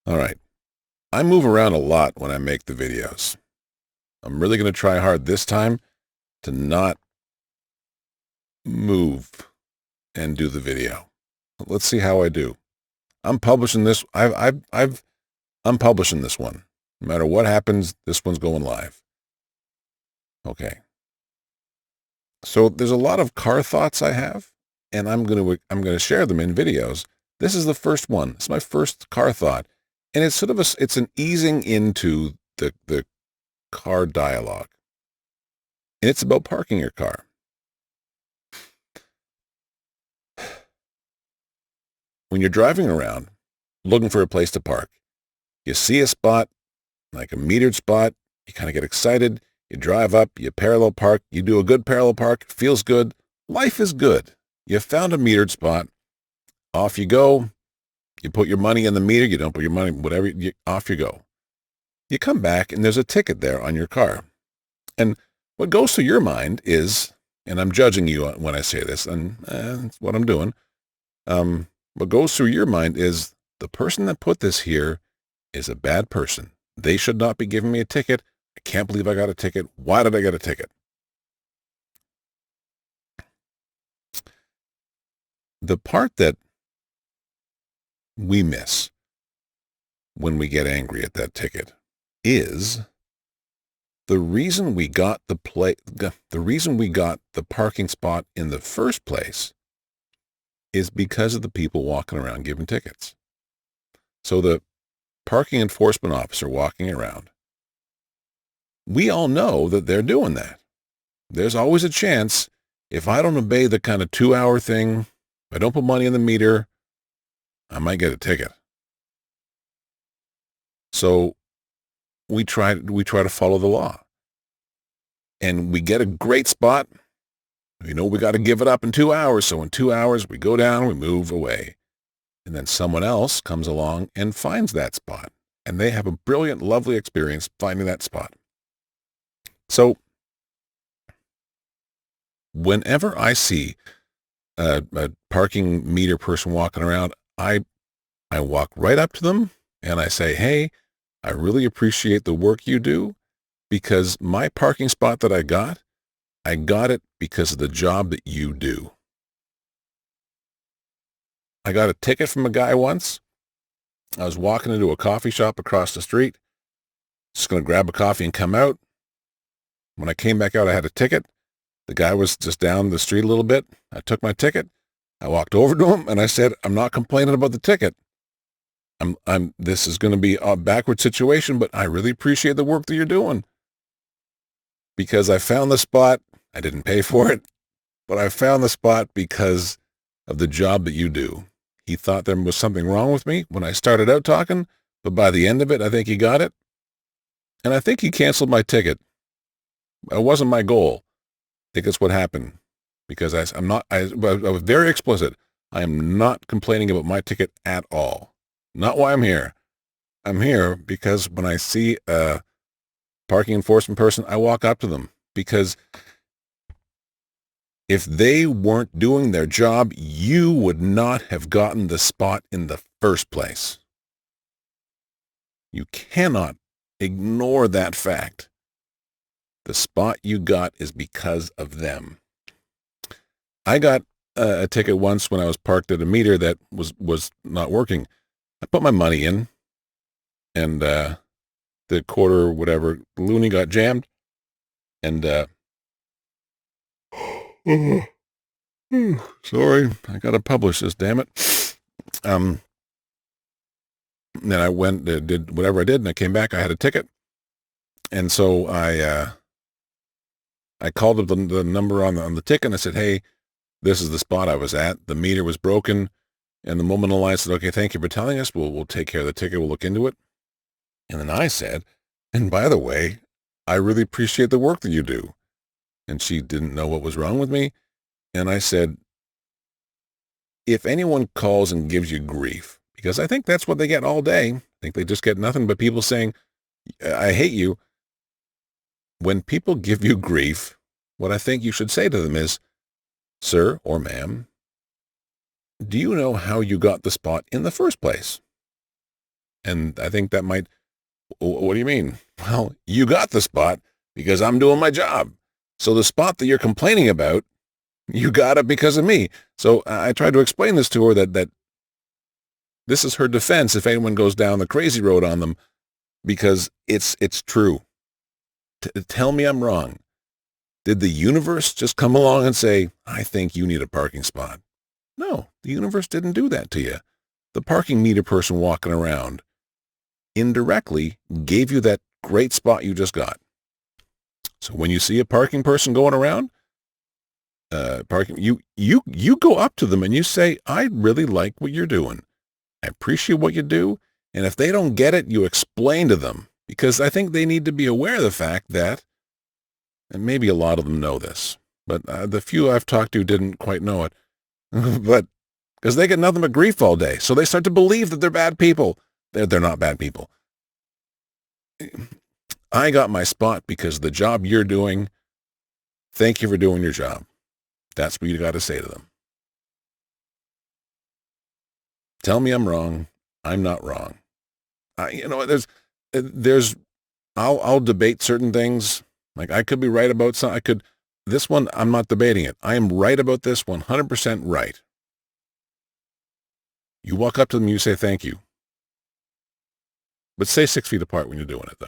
All right. I move around a lot when I make the videos. I'm really going to try hard this time to not move and do the video. Let's see how I do. I'm publishing this. I'm publishing this one. No matter what happens, this one's going live. Okay. So there's a lot of car thoughts I have, and I'm gonna share them in videos. This is the first one. It's my first car thought, and it's sort of it's an easing into the car dialogue, and it's about parking your car. When you're driving around looking for a place to park, you see a spot, like a metered spot, you kind of get excited, you drive up, you parallel park, you do a good parallel park, it feels good, life is good. You found a metered spot, off you go, you put your money in the meter, you don't put your money, whatever, off you go. You come back and there's a ticket there on your car. And what goes through your mind is, and I'm judging you when I say this, and that's what I'm doing, what goes through your mind is the person that put this here is a bad person. They should not be giving me a ticket. I can't believe I got a ticket. Why did I get a ticket? The part that we miss when we get angry at that ticket is the reason we got the reason we got the parking spot in the first place is because of the people walking around giving tickets. So the parking enforcement officer walking around, we all know that they're doing that. There's always a chance, if I don't obey the kind of 2-hour thing, if I don't put money in the meter, I might get a ticket. So we try to follow the law. And we get a great spot. We know we got to give it up in 2 hours. So in 2 hours, we go down, we move away. And then someone else comes along and finds that spot. And they have a brilliant, lovely experience finding that spot. So whenever I see a parking meter person walking around, I walk right up to them and I say, hey, I really appreciate the work you do, because my parking spot that I got it because of the job that you do. I got a ticket from a guy once. I was walking into a coffee shop across the street, just going to grab a coffee and come out. When I came back out, I had a ticket. The guy was just down the street a little bit. I took my ticket. I walked over to him and I said, I'm not complaining about the ticket. This is going to be a backward situation, but I really appreciate the work that you're doing, because I found the spot. I didn't pay for it, but I found the spot because of the job that you do. He thought there was something wrong with me when I started out talking, but by the end of it, I think he got it. And I think he canceled my ticket. It wasn't my goal. I think that's what happened, because I was very explicit. I am not complaining about my ticket at all. Not why I'm here. I'm here because when I see a parking enforcement person, I walk up to them, because if they weren't doing their job, you would not have gotten the spot in the first place. You cannot ignore that fact. The spot you got is because of them. I got a ticket once when I was parked at a meter that was not working. I put my money in, and the quarter, whatever, loony got jammed, and sorry, I gotta publish this, damn it. Then I went, did whatever I did, and I came back. I had a ticket, and so I called up the number on the ticket, and I said, hey, this is the spot I was at. The meter was broken. And the woman on the line said, okay, thank you for telling us. We'll take care of the ticket. We'll look into it. And then I said, and by the way, I really appreciate the work that you do. And she didn't know what was wrong with me. And I said, if anyone calls and gives you grief, because I think that's what they get all day. I think they just get nothing but people saying, I hate you. When people give you grief, what I think you should say to them is, sir or ma'am, do you know how you got the spot in the first place? And I think that might, what do you mean? Well, you got the spot because I'm doing my job. So the spot that you're complaining about, you got it because of me. So I tried to explain this to her that this is her defense if anyone goes down the crazy road on them, because it's true. Tell me I'm wrong. Did the universe just come along and say, I think you need a parking spot? No, the universe didn't do that to you. The parking meter person walking around indirectly gave you that great spot you just got. So when you see a parking person going around, you go up to them and you say, I really like what you're doing. I appreciate what you do. And if they don't get it, you explain to them, because I think they need to be aware of the fact that, and maybe a lot of them know this, but the few I've talked to didn't quite know it, but because they get nothing but grief all day. So they start to believe that they're bad people. They're not bad people. I got my spot because of the job you're doing. Thank you for doing your job. That's what you got to say to them. Tell me I'm wrong. I'm not wrong. I'll debate certain things. Like I could be right about something. This one, I'm not debating it. I am right about this 100% right. You walk up to them, you say thank you. But stay 6 feet apart when you're doing it, though.